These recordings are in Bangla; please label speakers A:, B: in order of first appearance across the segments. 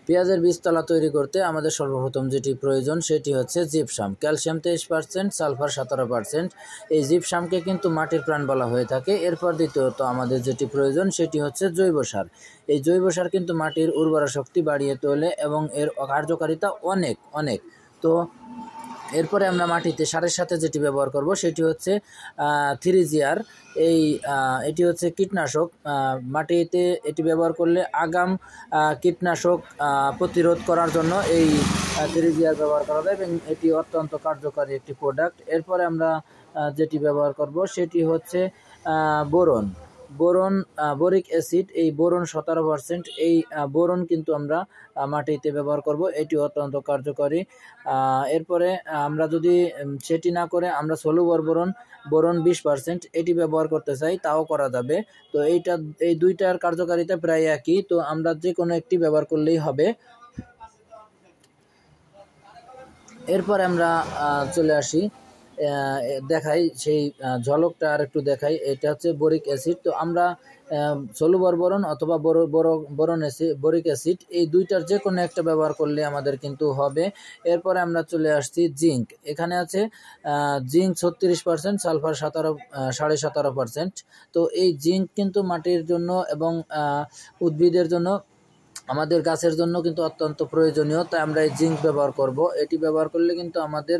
A: পেঁয়াজের বীজতলা তৈরি করতে আমাদের সর্বপ্রথম যেটি প্রয়োজন সেটি হচ্ছে জিপসাম। Calcium 23%, sulphur 17%। এই জিপসামকে কিন্তু মাটির প্রাণ বলা হয়ে থাকে। এরপর দ্বিতীয়ত আমাদের যেটি প্রয়োজন সেটি হচ্ছে জৈব সার। এই জৈব সার কিন্তু মাটির উর্বরা শক্তি বাড়িয়ে তোলে এবং এর কার্যকারিতা অনেক অনেক। তো এরপরে আমরা মাটিতে সারের সাথে যেটি ব্যবহার করব সেটি হচ্ছে 3GR। এটি হচ্ছে কীটনাশক। মাটিতে এটি ব্যবহার করলে আগাম কীটনাশক প্রতিরোধ করার জন্য এই 3GR ব্যবহার করা যায় এবং এটি অত্যন্ত কার্যকরী একটি প্রোডাক্ট। এরপরে আমরা যেটি ব্যবহার করব সেটি হচ্ছে বোরিক অ্যাসিড। এই বোরন 17%। এই বোরন কিন্তু আমরা মাটিতে ব্যবহার করব, এটি অত্যন্ত কার্যকরী। এরপরে আমরা যদি সেটি না করে আমরা সলুবর বোরন 20% এটি ব্যবহার করতে চাই তাও করা যাবে। তো এই দুইটার কার্যকারিতা প্রায় একই, তো আমরা যে কোনো একটি ব্যবহার করলেই হবে। এরপর আমরা চলে আসি, দেখাই সেই ঝলকটা আর একটু দেখাই। এটা হচ্ছে বোরিক অ্যাসিড। তো আমরা সলুবর বোরন অথবা বোরিক অ্যাসিড এই দুইটার যে কোনো একটা ব্যবহার করলে আমাদের কিন্তু হবে। এরপরে আমরা চলে আসছি জিঙ্ক। এখানে আছে জিঙ্ক 36%, সালফার 17.5%। তো এই জিঙ্ক কিন্তু মাটির জন্য এবং উদ্ভিদের জন্য, আমাদের গাছের জন্য কিন্তু অত্যন্ত প্রয়োজনীয়, তাই আমরা এই জিঙ্ক ব্যবহার করব। এটি ব্যবহার করলে কিন্তু আমাদের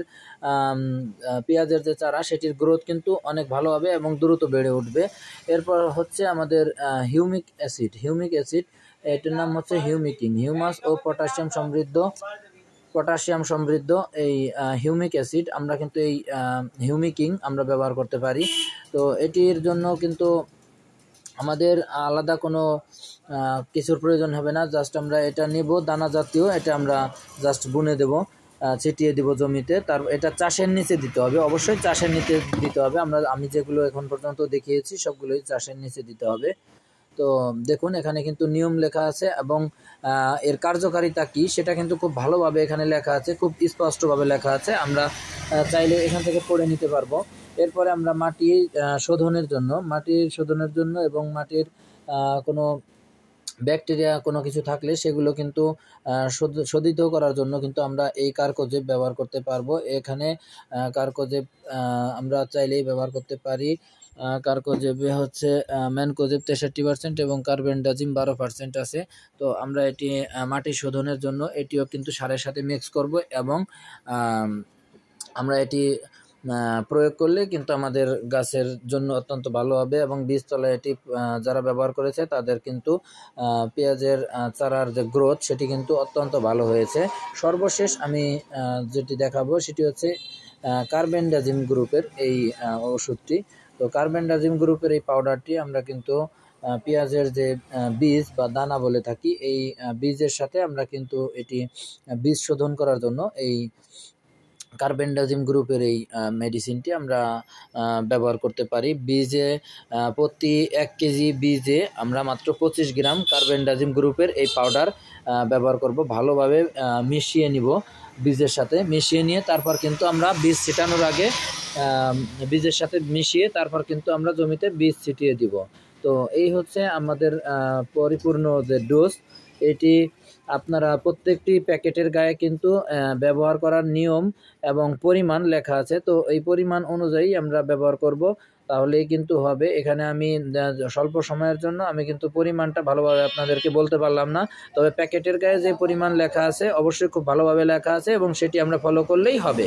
A: পেঁয়াজের যে চারা সেটির গ্রোথ কিন্তু অনেক ভালো হবে এবং দ্রুত বেড়ে উঠবে। এরপর হচ্ছে আমাদের হিউমিক অ্যাসিড। এটির নাম হচ্ছে হিউমিকিং। হিউমাস ও পটাশিয়াম সমৃদ্ধ এই হিউমিক অ্যাসিড আমরা কিন্তু এই হিউমিকিং আমরা ব্যবহার করতে পারি। তো এটির জন্য কিন্তু আমাদের আলাদা কোনো কিছুর প্রয়োজন হবে না, জাস্ট আমরা এটা নেব দানা জাতীয়, এটা আমরা জাস্ট বুনে দেব, ছিটিয়ে দিব জমিতে। এটা চাষের নিচে দিতে হবে, অবশ্যই চাষের নিচে দিতে হবে। আমি যেগুলো এখন পর্যন্ত দেখিয়েছি সবগুলোই চাষের নিচে দিতে হবে। তো দেখুন এখানে কিন্তু নিয়ম লেখা আছে এবং এর কার্যকারিতা কি সেটা কিন্তু খুব ভালোভাবে এখানে লেখা আছে, খুব স্পষ্টভাবে লেখা আছে। আমরা চাইলে এখান থেকে পড়ে নিতে পারবো। এরপরে আমরা মাটির শোধনের জন্য এবং মাটির কোনো ব্যাকটেরিয়া কোনো কিছু থাকলে সেগুলো কিন্তু শোধিত করার জন্য কিন্তু আমরা এই কার্কোজেব ব্যবহার করতে পারবো। এখানে কার্কোজেব আমরা চাইলেই ব্যবহার করতে পারি। কার্কোজেবে হচ্ছে ম্যানকোজেব 63% এবং কার্বেন্ডাজিম 12% আছে। তো আমরা এটি মাটি শোধনের জন্য এটিও কিন্তু সারের সাথে মিক্স করব এবং আমরা এটি প্রয়োগ করলে কিন্তু আমাদের গাছের জন্য অত্যন্ত ভালো হবে এবং বীজতলায় এটি যারা ব্যবহার করেছে তাদের কিন্তু পেঁয়াজের চারার যে গ্রোথ সেটি কিন্তু অত্যন্ত ভালো হয়েছে। সর্বশেষ আমি যেটি দেখাবো সেটি হচ্ছে কার্বেন্ডাজিম গ্রুপের এই ওষুধটি। তো কার্বেন্ডাজিম গ্রুপের এই পাউডারটি আমরা কিন্তু পেঁয়াজের যে বীজ বা দানা বলে থাকি, এই বীজের সাথে আমরা কিন্তু এটি বীজ শোধন করার জন্য এই কার্বেন্ডাজিম গ্রুপের এই মেডিসিনটি আমরা ব্যবহার করতে পারি। বীজে প্রতি 1 কেজি বীজে আমরা মাত্র 25 গ্রাম কার্বেন্ডাজিম গ্রুপের এই পাউডার ব্যবহার করব। ভালোভাবে মিশিয়ে নিব, বীজের সাথে মিশিয়ে নিয়ে তারপর কিন্তু আমরা বীজ ছিটানোর আগে বীজের সাথে মিশিয়ে তারপর কিন্তু আমরা জমিতে বীজ ছিটিয়ে দিব। তো এই হচ্ছে আমাদের পরিপূর্ণ যে ডোজ। এটি আপনারা প্রত্যেকটি প্যাকেটের গায়ে কিন্তু ব্যবহার করার নিয়ম এবং পরিমাণ লেখা আছে। তো এই পরিমাণ অনুযায়ী আমরা ব্যবহার করব, তাহলেই কিন্তু হবে। এখানে আমি স্বল্প সময়ের জন্য আমি কিন্তু পরিমাণটা ভালোভাবে আপনাদেরকে বলতে পারলাম না, তবে প্যাকেটের গায়ে যে পরিমাণ লেখা আছে অবশ্যই খুব ভালোভাবে লেখা আছে এবং সেটি আমরা ফলো করলেই হবে।